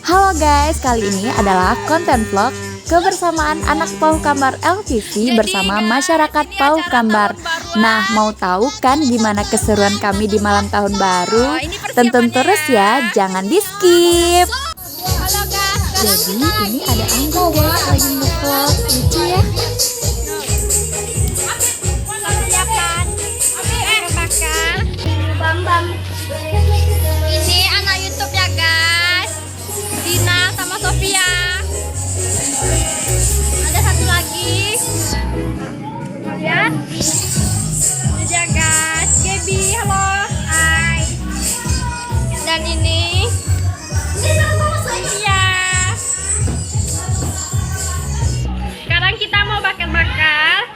Halo guys, kali ini adalah konten vlog kebersamaan anak Pauh Kambar LPV bersama masyarakat Pauh Kambar. Nah, mau tahu kan gimana keseruan kami di malam tahun baru? Tonton terus ya, jangan di skip. Jadi ini ada Angga guys lagi nge-vlog, lucu ya. Ini anak YouTube ya guys, Dina sama Sofia. Ada satu lagi, lihat. Ini dia guys, Gaby, halo, hai. Dan ini Sofia. Sekarang kita mau bakar-bakar.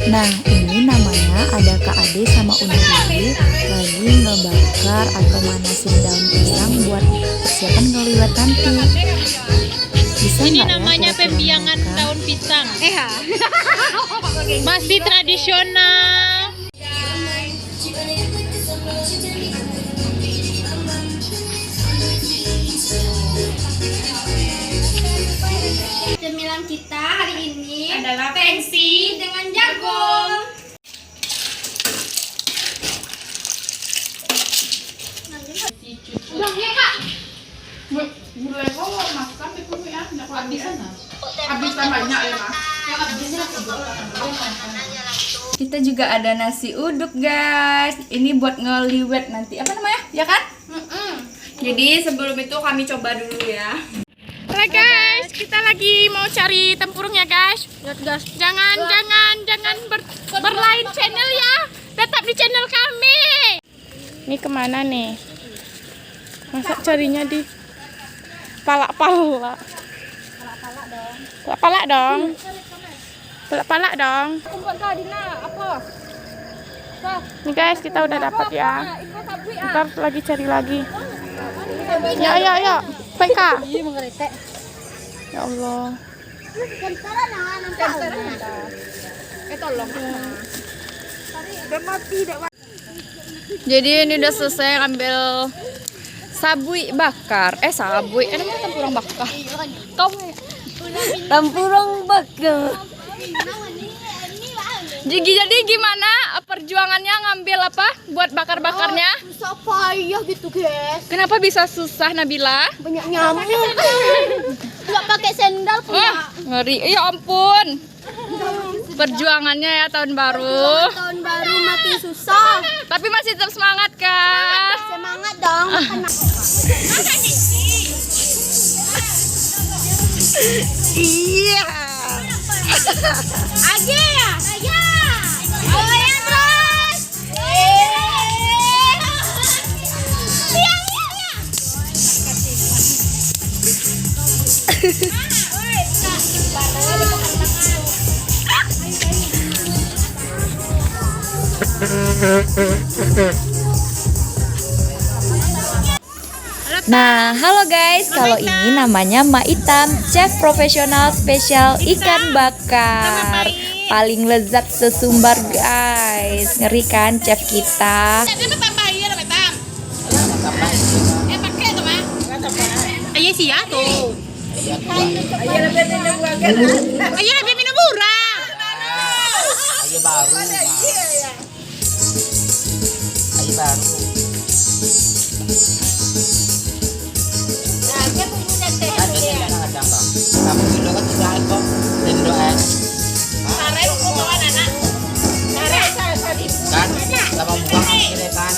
Nah, ini namanya ada Kak Ade sama Uni Riri lagi ngebakar atau manasin daun pisang buat persiapan ngeliwat nanti. Bisa Ini nggak namanya ya kira-kira pembiangan makan? daun pisang. Masih tradisional. Cemilan kita hari ini adalah pengsi dengan jagung. Udah ya kak. Mulai kok makan itu ya, nggak habisan habisan banyak ya mas. Kita juga ada nasi uduk guys. Ini buat ngeliwet nanti. Apa namanya? Ya kan? Jadi sebelum itu kami coba dulu ya. Halo guys, kita lagi mau cari tempurung ya guys. Jangan berlain channel ya. Tetap di channel kami. Ini kemana nih? Masa carinya di palak-palak? Palak-palak dong. Palak-palak dong. Nih guys, kita udah dapat ya. Ntar lagi cari lagi. Ya. Baik kak. Ya Allah. Jadi ini udah selesai ambil sabui bakar. Sabui. Ini mah tempurung bakar. Tempurung bakar. Jadi gimana perjuangannya ngambil apa buat bakar-bakarnya? Susah payah gitu guys. Kenapa bisa susah Nabila? Banyak nyamuk. Nggak pakai sendal punya. Ngeri. Ya ampun. Perjuangannya ya tahun baru. Tahun baru makin susah. Tapi masih tetap semangat kan? Semangat dong. Iya. Aja ya. Ayo ya terus. Nah, halo guys, kalau ini namanya Ma Itam, chef profesional spesial ikan bakar. Paling lezat sesumbar guys. Ngeri kan chef kita. Ayo sih ya tuh. Ayo lebih minum murah. Ayo baru. Ayo baru. Kadang bang. Kamu dulu kan juga kok. Indo kan sama buang akhirnya kan.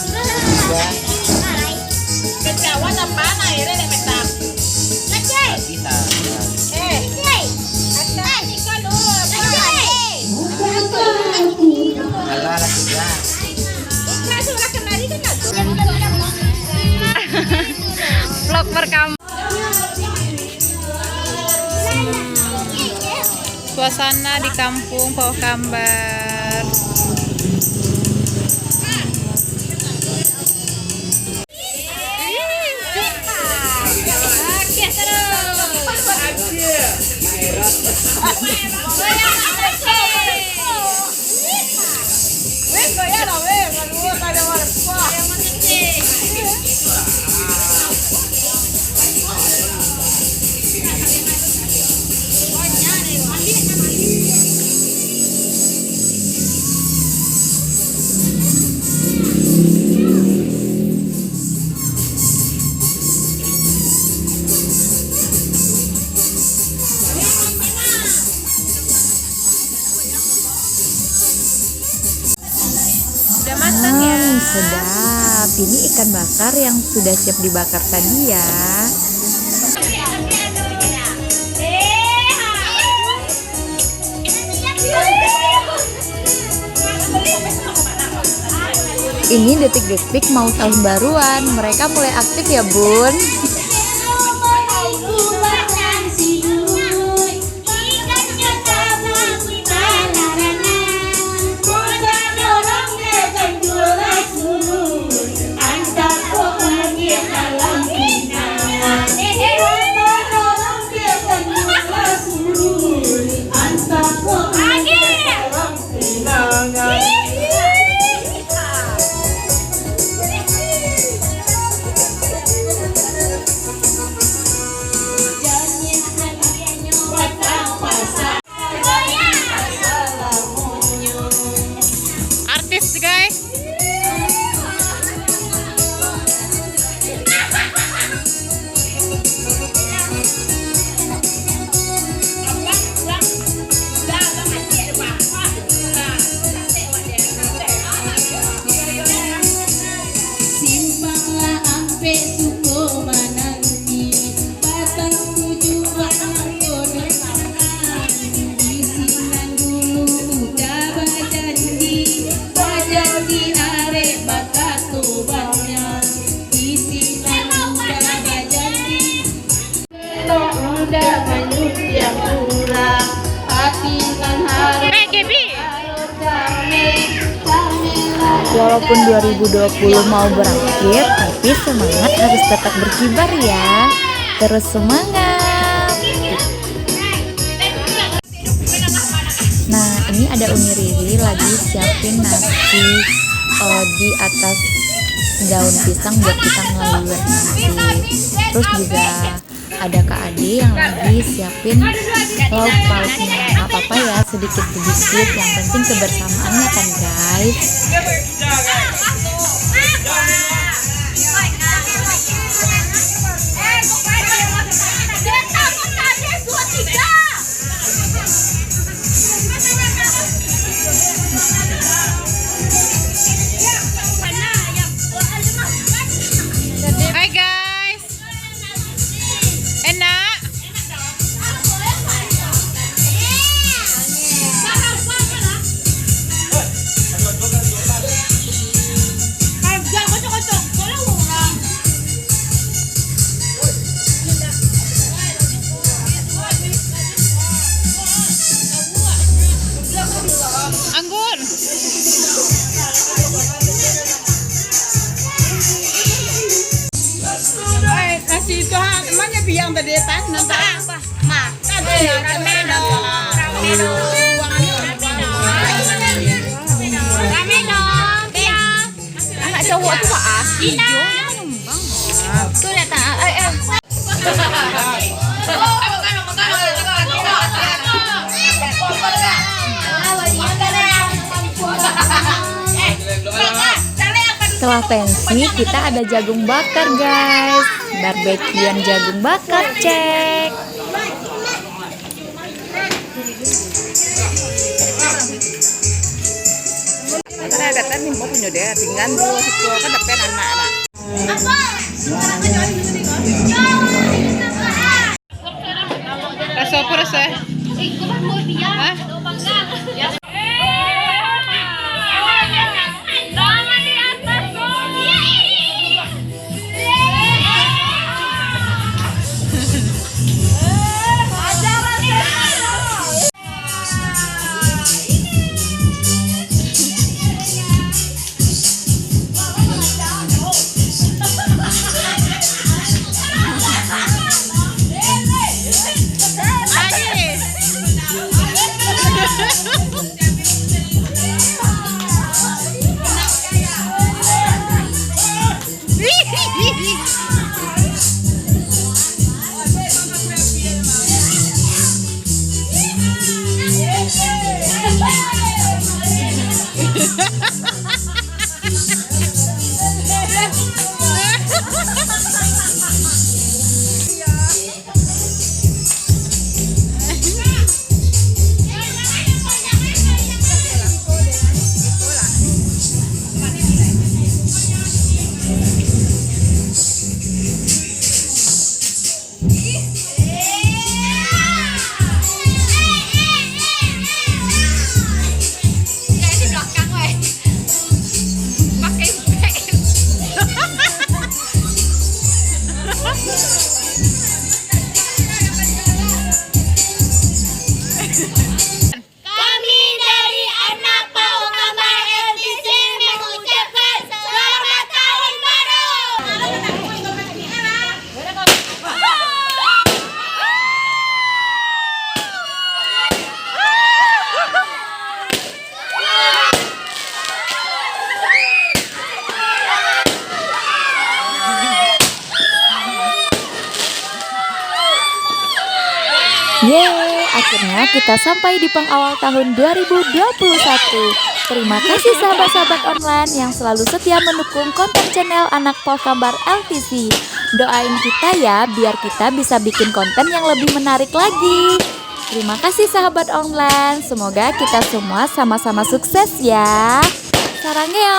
Kecawat apa airnya deh metam. Bisa. Alah juga. Vlog perkam. Suasana di kampung Pauh Kambar. Sedap, ini ikan bakar yang sudah siap dibakar tadi ya. Ini detik-detik mau tahun baruan, mereka mulai aktif ya bun. Artis guys. Simpanglah ampe suko mananti batang tujuh batang kode isinan dulu udah bajanji are bakato banyak isinan udah bajanji udah banyak yang kurang hati kan harus Kebi. Walaupun 2020 mau berakhir, tapi semangat harus tetap berkibar ya. Terus semangat. Nah, ini ada Uni Riri lagi siapin nasi di atas daun pisang buat kita ngelulur nanti. Terus juga ada Kak Ade yang lagi siapin lauk pauknya. Nggak apa-apa ya, sedikit-sedikit. Yang penting kebersamaannya kan guys. Hai guys. Enak. Anggur. Kasih itu emangnya biang tadi tanah apa? Ma. Tadi rameno. Rameno. Biang. Anak cowok tuh Pak Ina. Tuh lihat Setelah pensi, kita ada jagung bakar guys. Barbekyuan jagung bakar, cek. Karena datang nih mau punya dia tinggal dulu situ kan dapat anak-anak. Rasa apa rasa? Hah? Di belakang weh. Pakai bag. Kami dari anak Pau Kamar LTC mengucapkan selamat tahun baru. Yeay, akhirnya kita sampai di pengawal tahun 2021. Terima kasih sahabat-sahabat online yang selalu setia mendukung konten channel Anak Pau Kambar LTC. Doain kita ya, biar kita bisa bikin konten yang lebih menarik lagi. Terima kasih sahabat online, semoga kita semua sama-sama sukses ya. Sarangheyo.